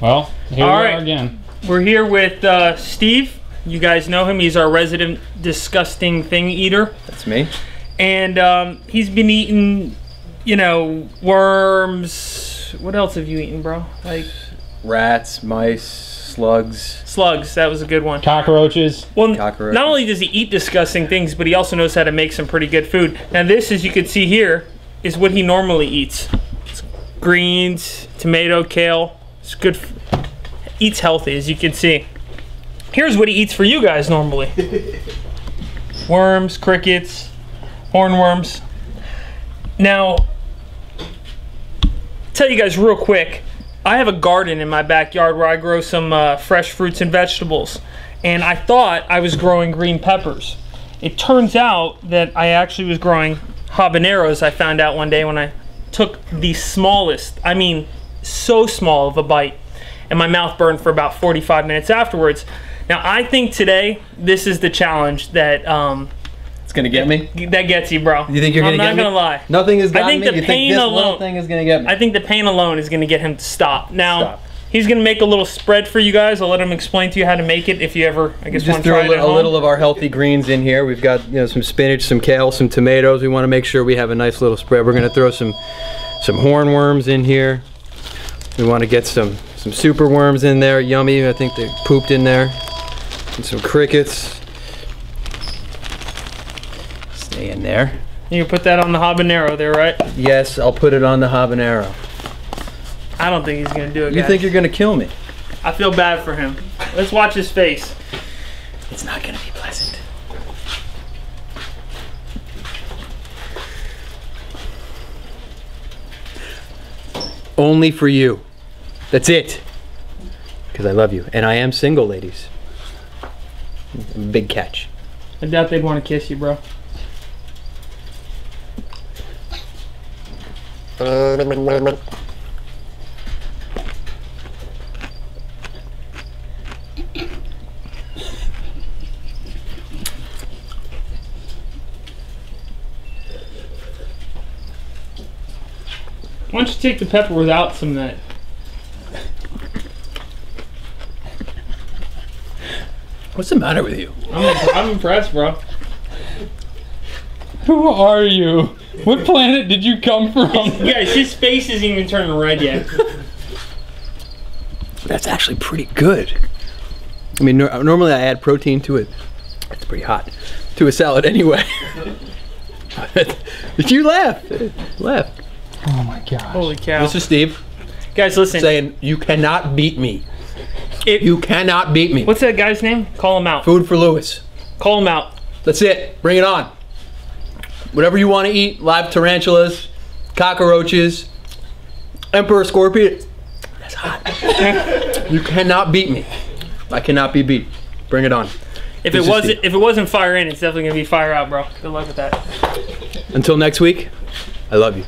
Well, here we are again. We're here with Steve. You guys know him. He's our resident disgusting thing eater. That's me. And he's been eating, you know, worms. What else have you eaten, bro? Like rats, mice, slugs. Slugs, that was a good one. Cockroaches. Well, Cockroaches. Not only does he eat disgusting things, but he also knows how to make some pretty good food. Now this, as you can see here, is what he normally eats. It's greens, tomato, kale. It's good. Eats healthy, as you can see. Here's what he eats for you guys normally. Worms, crickets, hornworms. Now, tell you guys real quick, I have a garden in my backyard where I grow some fresh fruits and vegetables. And I thought I was growing green peppers. It turns out that I actually was growing habaneros. I found out one day when I took the smallest, I mean so small of a bite, and my mouth burned for about 45 minutes afterwards. Now I think today this is the challenge that it's gonna get me. That gets you, bro. You think you're gonna get me? I'm not gonna lie. Nothing is I think me. the You pain think this alone. little thing is gonna get me? I think the pain alone is gonna get him to stop. Now he's gonna make a little spread for you guys. I'll let him explain to you how to make it if you ever, I guess, just want to try it at throw a home. little of our healthy greens in here. We've got, you know, some spinach, some kale, some tomatoes. We want to make sure we have a nice little spread. We're gonna throw some hornworms in here. We want to get some super worms in there. Yummy. I think they pooped in there. And some crickets. Stay in there. You can put that on the habanero there, right? Yes, I'll put it on the habanero. I don't think he's gonna do it, guys. You think you're gonna kill me? I feel bad for him. Let's watch his face. It's not gonna be pleasant. Only for you. That's it. Because I love you. And I am single, ladies. Big catch. I doubt they'd want to kiss you, bro. Why don't you take the pepper without some of that? What's the matter with you? I'm impressed, bro. Who are you? What planet did you come from? Guys, his face isn't even turning red yet. That's actually pretty good. I mean, normally I add protein to it. It's pretty hot. To a salad anyway. Did you laugh? Laugh. Oh my gosh. Holy cow. This is Steve. Guys, listen. Saying, you cannot beat me. You cannot beat me. What's that guy's name? Call him out. Food for Lewis. Call him out. That's it. Bring it on. Whatever you want to eat. Live tarantulas, cockroaches, emperor scorpion. That's hot. You cannot beat me. I cannot be beat. Bring it on. If it wasn't fire in, it's definitely gonna be fire out, bro. Good luck with that. Until next week, I love you.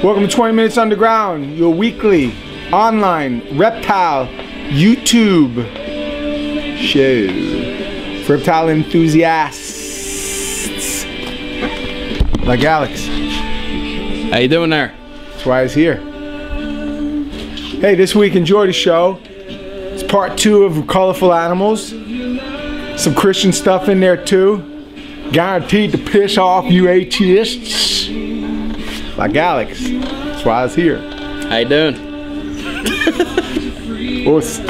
Welcome to 20 Minutes Underground, your weekly online reptile YouTube show for reptile enthusiasts like Alex. How you doing there? That's why he's here. Hey, this week enjoy the show. It's part 2 of Colorful Animals. Some Christian stuff in there too. Guaranteed to piss off you atheists. Like Alex. That's why I was here. How you doing? Oost.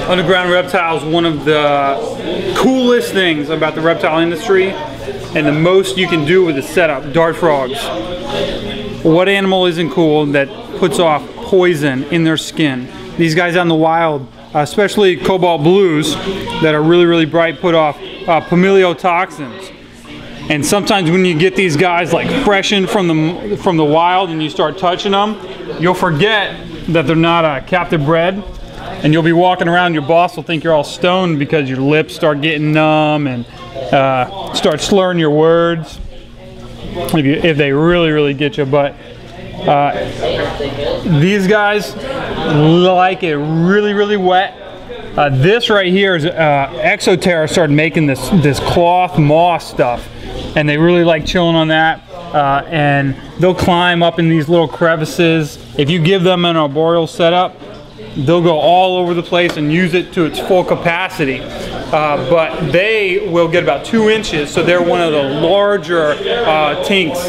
Underground reptiles, one of the coolest things about the reptile industry, and the most you can do with the setup. Dart frogs. What animal isn't cool that puts off poison in their skin? These guys out in the wild, especially cobalt blues that are really, really bright, put off familial toxins. And sometimes when you get these guys like fresh in from the wild and you start touching them, you'll forget that they're not captive bred, and you'll be walking around, your boss will think you're all stoned because your lips start getting numb and start slurring your words if they really get you. But these guys like it really wet. This right here is Exoterra started making this cloth moss stuff, and they really like chilling on that. And they'll climb up in these little crevices. If you give them an arboreal setup, they'll go all over the place and use it to its full capacity. But they will get about 2 inches, so they're one of the larger tinks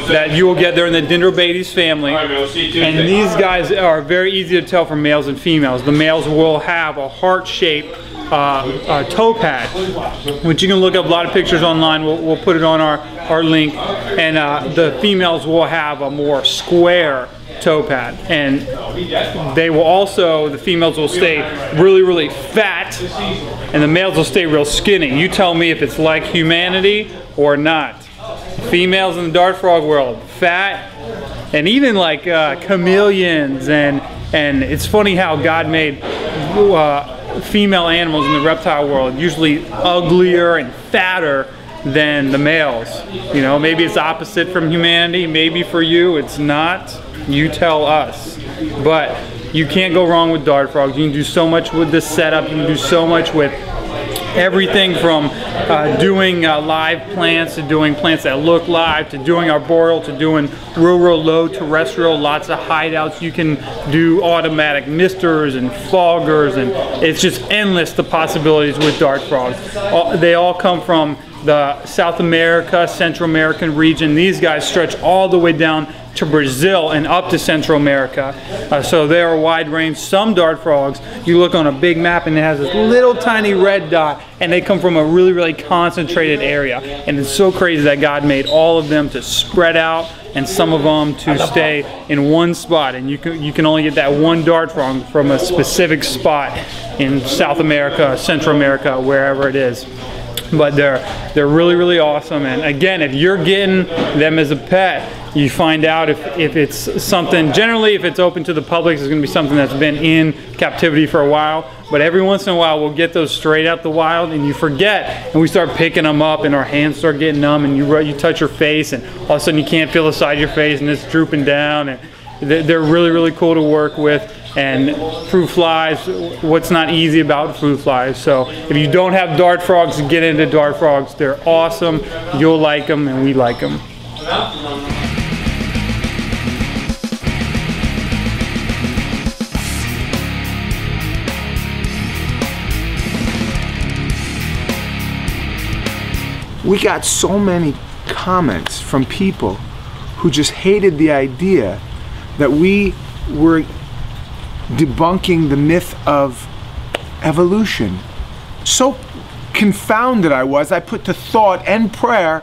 that you will get. They're in the Dendrobates family, and these guys are very easy to tell from males and females. The males will have a heart-shaped toe pad, which you can look up a lot of pictures online. We'll put it on our link. And the females will have a more square toe pad, and they will also, the females will stay really fat, and the males will stay real skinny. You tell me if it's like humanity or not. Females in the dart frog world, fat, and even like chameleons, and it's funny how God made female animals in the reptile world usually uglier and fatter than the males. You know, maybe it's opposite from humanity, maybe for you it's not. You tell us. But you can't go wrong with dart frogs. You can do so much with this setup. You can do so much with everything from doing live plants to doing plants that look live, to doing arboreal, to doing real low terrestrial, lots of hideouts. You can do automatic misters and foggers, and it's just endless the possibilities with dart frogs. They all come from the South America, Central American region. These guys stretch all the way down to Brazil and up to Central America. So they are a wide range. Some dart frogs, you look on a big map and it has this little tiny red dot, and they come from a really concentrated area. And it's so crazy that God made all of them to spread out and some of them to stay in one spot. And you can only get that one dart frog from a specific spot in South America, Central America, wherever it is. But they're really awesome. And again, if you're getting them as a pet, you find out if it's something, generally if it's open to the public, it's going to be something that's been in captivity for a while. But every once in a while we'll get those straight out the wild, and you forget, and we start picking them up and our hands start getting numb, and you touch your face and all of a sudden you can't feel the side of your face and it's drooping down. And they're really cool to work with. And fruit flies, what's not easy about fruit flies? So if you don't have dart frogs, get into dart frogs. They're awesome. You'll like them, and we like them. We got so many comments from people who just hated the idea that we were debunking the myth of evolution. So confounded I was, I put to thought and prayer,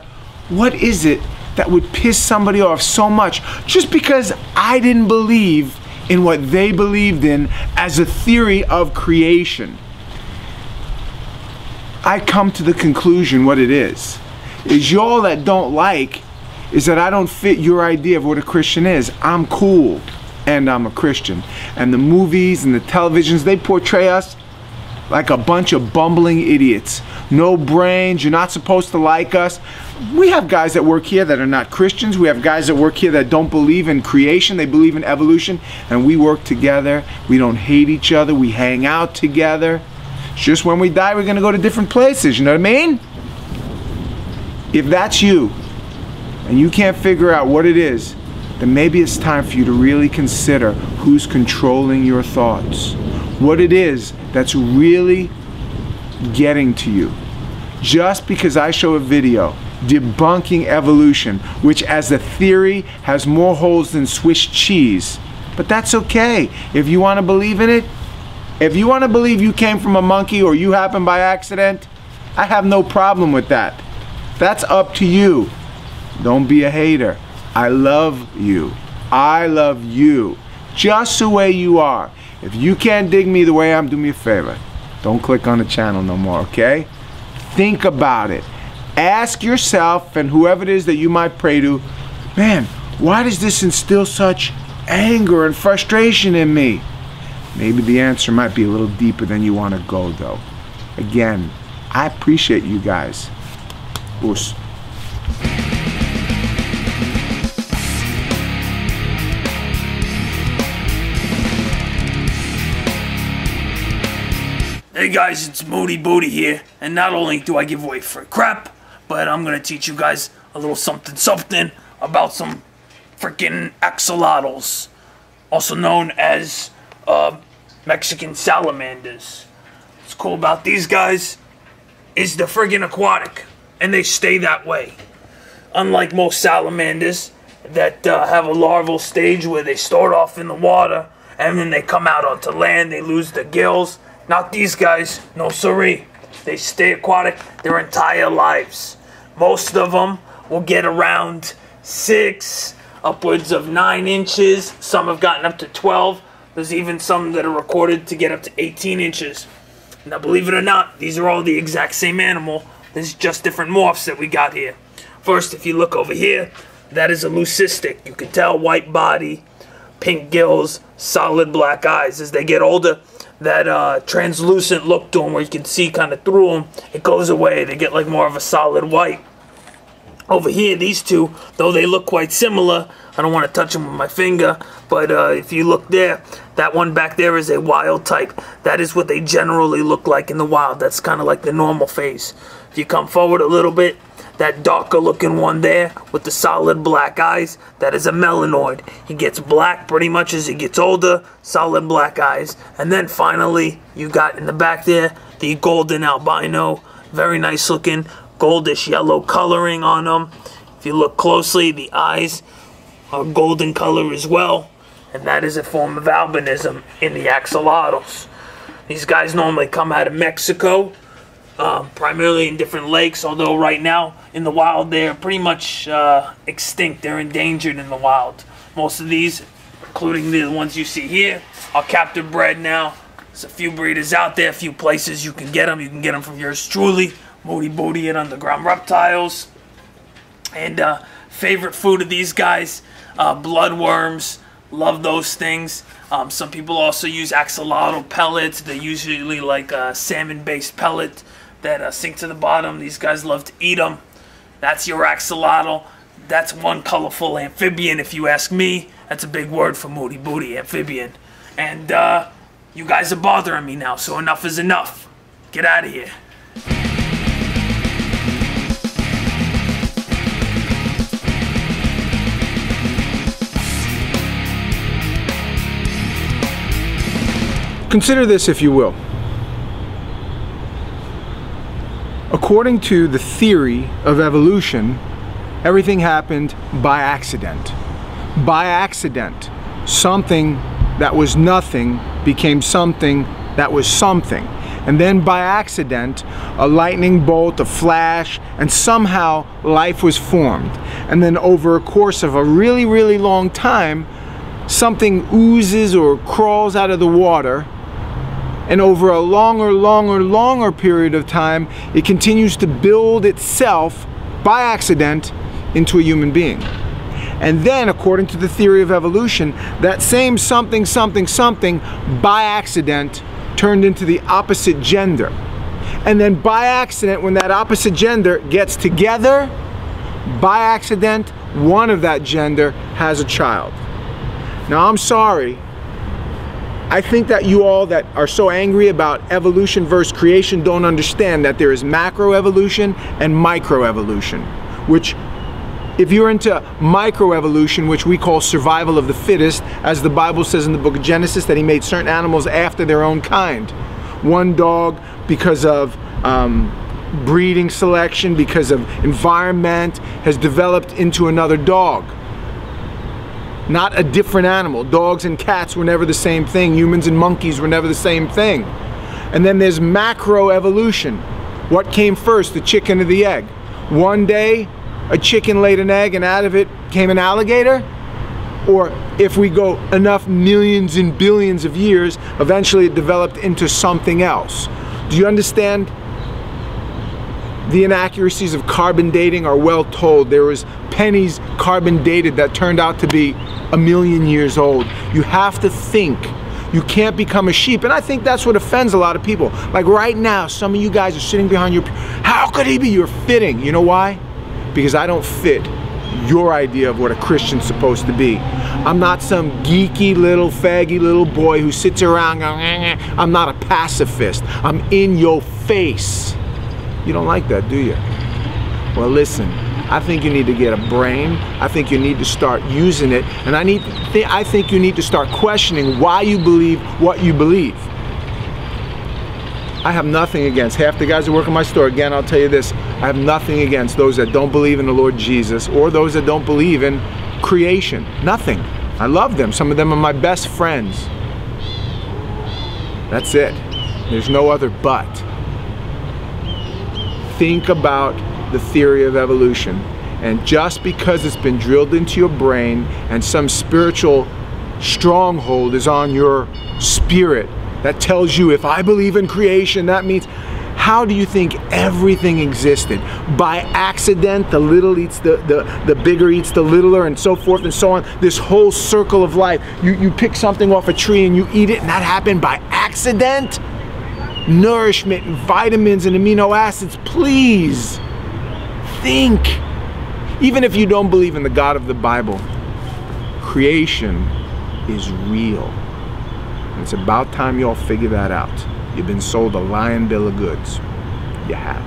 what is it that would piss somebody off so much just because I didn't believe in what they believed in as a theory of creation? I come to the conclusion what it is y'all that don't like is that I don't fit your idea of what a Christian is. I'm cool. And I'm a Christian. And the movies and the televisions, they portray us like a bunch of bumbling idiots. No brains, you're not supposed to like us. We have guys that work here that are not Christians. We have guys that work here that don't believe in creation, they believe in evolution. And we work together. We don't hate each other. We hang out together. It's just when we die, we're gonna go to different places, you know what I mean? If that's you, and you can't figure out what it is, then maybe it's time for you to really consider who's controlling your thoughts. What it is that's really getting to you. Just because I show a video debunking evolution, which as a theory has more holes than Swiss cheese, but that's okay. If you want to believe in it, if you want to believe you came from a monkey or you happened by accident, I have no problem with that. That's up to you. Don't be a hater. I love you. I love you. Just the way you are. If you can't dig me the way I am, do me a favor. Don't click on the channel no more, okay? Think about it. ask yourself and whoever it is that you might pray to, man, why does this instill such anger and frustration in me? Maybe the answer might be a little deeper than you want to go, though. Again, I appreciate you guys. Oos. Hey guys, it's Moody Booty here, and not only do I give away free crap, but I'm gonna teach you guys a little something about some freaking axolotls, also known as Mexican salamanders. What's cool about these guys is they're friggin' aquatic, and they stay that way. Unlike most salamanders that have a larval stage where they start off in the water, and then they come out onto land, they lose their gills. Not these guys, no siree. They stay aquatic their entire lives. Most of them will get around 6, upwards of 9 inches. Some have gotten up to 12. There's even some that are recorded to get up to 18 inches. Now, believe it or not, these are all the exact same animal. There's just different morphs that we got here. First, if you look over here, that is a leucistic. You can tell, white body, pink gills, solid black eyes. As they get older, that translucent look to them where you can see kind of through them, it goes away. They get like more of a solid white. Over here, these two, though they look quite similar, I don't want to touch them with my finger, but if you look there, that one back there is a wild type. That is what they generally look like in the wild. That's kind of like the normal phase. If you come forward a little bit, that darker looking one there with the solid black eyes, that is a melanoid. He gets black pretty much as he gets older, solid black eyes. And then finally, you got in the back there, the golden albino. Very nice looking, goldish yellow coloring on them. If you look closely, the eyes are golden color as well. And that is a form of albinism in the axolotls. These guys normally come out of Mexico. Primarily in different lakes, although right now in the wild they're pretty much extinct. They're endangered in the wild. Most of these, including the ones you see here, are captive bred now. There's a few breeders out there, a few places you can get them. You can get them from yours truly, Moody Booty at Underground Reptiles. And favorite food of these guys, bloodworms. Love those things. Some people also use axolotl pellets. They're usually like a salmon-based pellet that sink to the bottom. These guys love to eat them. That's your axolotl. That's one colorful amphibian, if you ask me. That's a big word for Moody Booty, amphibian. And you guys are bothering me now, so enough is enough. Get out of here. Consider this, if you will. According to the theory of evolution, everything happened by accident. By accident, something that was nothing became something that was something. And then by accident, a lightning bolt, a flash, and somehow life was formed. And then over a course of a really, really long time, something oozes or crawls out of the water. And over a longer period of time, it continues to build itself by accident into a human being. And then, according to the theory of evolution, that same something by accident turned into the opposite gender. And then by accident, when that opposite gender gets together, by accident, one of that gender has a child. Now, I'm sorry. I think that you all that are so angry about evolution versus creation don't understand that there is macroevolution and microevolution, which if you're into microevolution, which we call survival of the fittest, as the Bible says in the book of Genesis that he made certain animals after their own kind. One dog because of breeding selection, because of environment, has developed into another dog. Not a different animal. Dogs and cats were never the same thing. Humans and monkeys were never the same thing. And then there's macroevolution. What came first, the chicken or the egg? One day, a chicken laid an egg and out of it came an alligator? Or if we go enough millions and billions of years, eventually it developed into something else. Do you understand The inaccuracies of carbon dating are well told. There was pennies carbon dated that turned out to be 1,000,000 years old. You have to think. You can't become a sheep. And I think that's what offends a lot of people. Like right now, some of you guys are sitting behind your, how could he be? You're fitting. You know why? Because I don't fit your idea of what a Christian's supposed to be. I'm not some geeky little faggy little boy who sits around going, I'm not a pacifist. I'm in your face. You don't like that, do you? Well, listen, I think you need to get a brain. I think you need to start using it. And I think you need to start questioning why you believe what you believe. I have nothing against half the guys that work in my store. Again, I'll tell you this. I have nothing against those that don't believe in the Lord Jesus or those that don't believe in creation. Nothing. I love them. Some of them are my best friends. That's it. There's no other but. Think about the theory of evolution, and just because it's been drilled into your brain and some spiritual stronghold is on your spirit that tells you, if I believe in creation, that means, how do you think everything existed? By accident, the little eats the bigger eats the littler, and so forth and so on. This whole circle of life. You pick something off a tree and you eat it, and that happened by accident? Nourishment and vitamins and amino acids, please think. Even if you don't believe in the God of the Bible, creation is real. And it's about time you all figure that out. You've been sold a lying bill of goods. You have.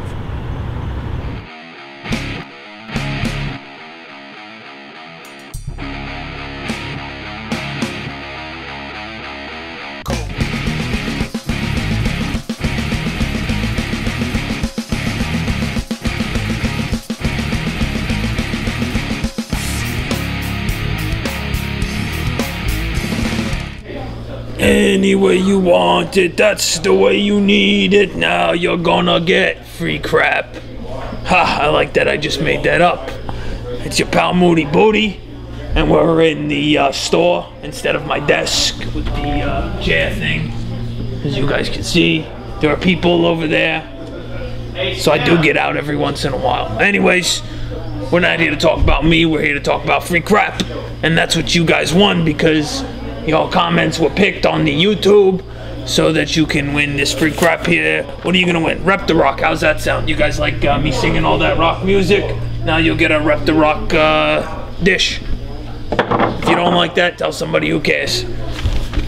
Any way you want it, that's the way you need it. Now you're gonna get free crap. Ha, I like that. I just made that up. It's your pal Moody Booty, and we're in the store instead of my desk with the chair thing. As you guys can see, there are people over there, so I do get out every once in a while. Anyways, we're not here to talk about me, we're here to talk about free crap, and that's what you guys won, because your comments were picked on the YouTube so that you can win this free crap here. What are you gonna win? Rep the Rock. How's that sound? You guys like me singing all that rock music? Now you'll get a Rep the Rock dish. If you don't like that, tell somebody who cares.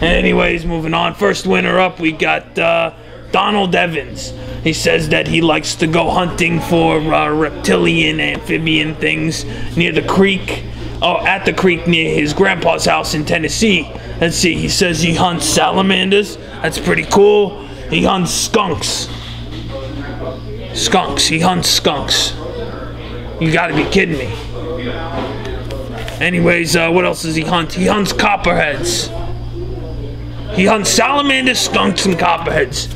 Anyways, moving on. First winner up, we got Donald Evans. He says that he likes to go hunting for reptilian, amphibian things near the creek. Oh, at the creek near his grandpa's house in Tennessee. Let's see, he says he hunts salamanders. That's pretty cool. He hunts skunks. He hunts skunks. You gotta be kidding me. Anyways, what else does he hunt? He hunts copperheads. He hunts salamanders, skunks, and copperheads.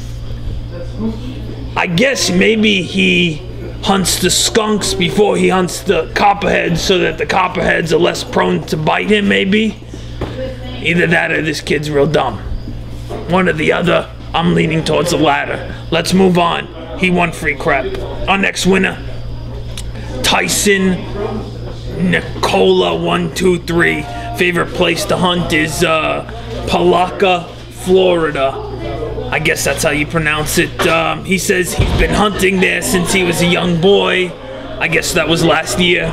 I guess maybe he hunts the skunks before he hunts the copperheads so that the copperheads are less prone to bite him, maybe. Either that or this kid's real dumb. One or the other. I'm leaning towards the latter. Let's move on. He won free crap. Our next winner, Tyson Nicola 123. Favorite place to hunt is Palaca, Florida. I guess that's how you pronounce it. He says he's been hunting there since he was a young boy. I guess that was last year.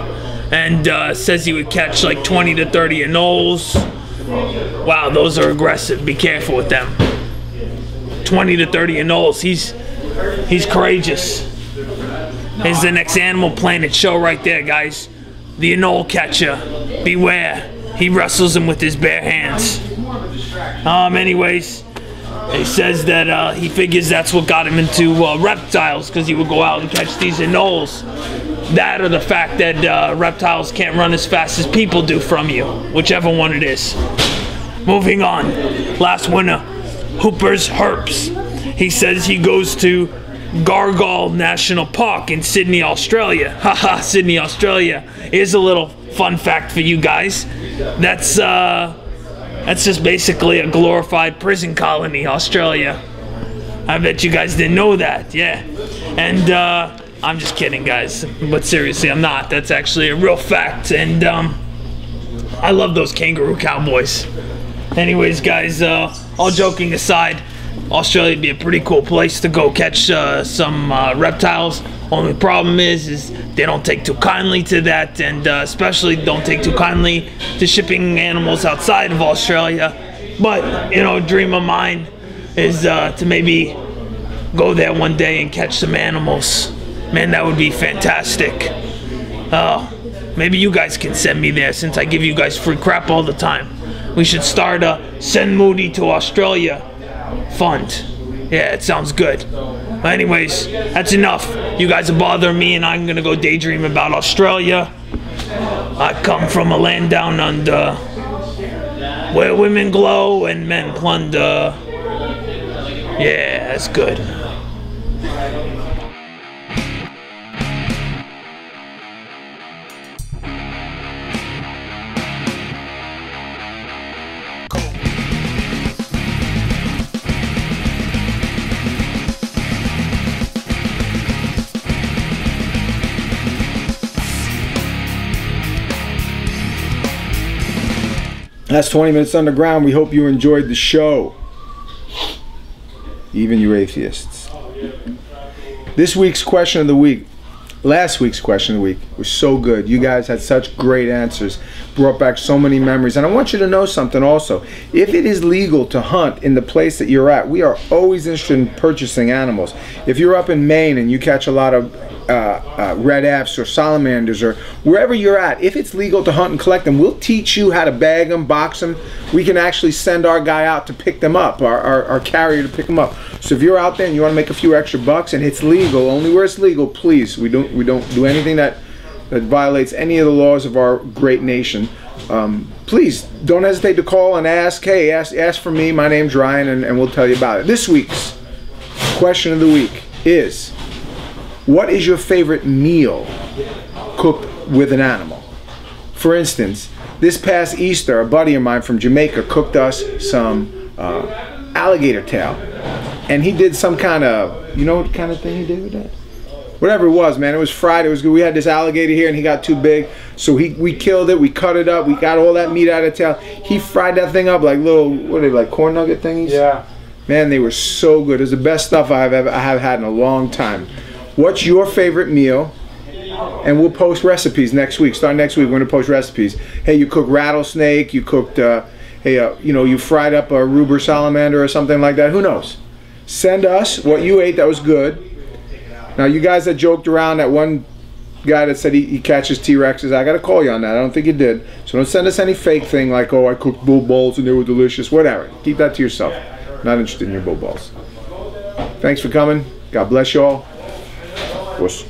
And says he would catch like 20 to 30 anoles. Wow, those are aggressive. Be careful with them. 20 to 30 anoles. He's courageous. Here's the next Animal Planet show right there, guys. The anole catcher. Beware. He wrestles him with his bare hands. Anyways, he says that he figures that's what got him into reptiles, because he would go out and catch these anoles. That or the fact that reptiles can't run as fast as people do from you, whichever one it is. Moving on. Last winner, Hooper's Herps. He says he goes to Gargal National Park in Sydney, Australia. Haha, Sydney, Australia. Here's a little fun fact for you guys. That's just basically a glorified prison colony, Australia. I bet you guys didn't know that, yeah. And I'm just kidding, guys. But seriously, I'm not. That's actually a real fact. And I love those kangaroo cowboys. Anyways, guys, all joking aside, Australia would be a pretty cool place to go catch some reptiles. Only problem is they don't take too kindly to that, and especially don't take too kindly to shipping animals outside of Australia. But, you know, a dream of mine is to maybe go there one day and catch some animals. Man, that would be fantastic. Maybe you guys can send me there since I give you guys free crap all the time. We should start a Send Moody to Australia fund. Yeah, it sounds good. But anyways, that's enough. You guys are bothering me, and I'm gonna go daydream about Australia. I come from a land down under where women glow and men plunder. Yeah, that's good. That's 20 Minutes Underground. We hope you enjoyed the show. Even you atheists. This week's question of the week, last week's question of the week was so good. You guys had such great answers. Brought back so many memories. And I want you to know something also. If it is legal to hunt in the place that you're at, we are always interested in purchasing animals. If you're up in Maine and you catch a lot of red apes or salamanders or wherever you're at, if it's legal to hunt and collect them, we'll teach you how to bag them, box them. We can actually send our guy out to pick them up, our carrier to pick them up. So if you're out there and you want to make a few extra bucks and it's legal, only where it's legal, please, we don't do anything that violates any of the laws of our great nation. Please don't hesitate to call and ask. Hey, ask for me. My name's Ryan, and we'll tell you about it. This week's question of the week is, what is your favorite meal cooked with an animal? For instance, this past Easter, a buddy of mine from Jamaica cooked us some alligator tail. And he did some kind of, you know what kind of thing he did with that? Whatever it was, man, it was fried, it was good. We had this alligator here and he got too big. So we killed it, we cut it up, we got all that meat out of the tail. He fried that thing up like little, what are they, like corn nugget thingies? Yeah. Man, they were so good. It was the best stuff I have had in a long time. What's your favorite meal? And we'll post recipes next week. Start next week, we're gonna post recipes. Hey, you cooked rattlesnake, you cooked, you know, you fried up a rubber salamander or something like that. Who knows? Send us what you ate that was good. Now, you guys that joked around, that one guy that said he catches T-Rexes, I gotta call you on that. I don't think you did. So don't send us any fake thing like, oh, I cooked bull balls and they were delicious. Whatever. Keep that to yourself. Not interested in your bull balls. Thanks for coming. God bless you all. Wuss.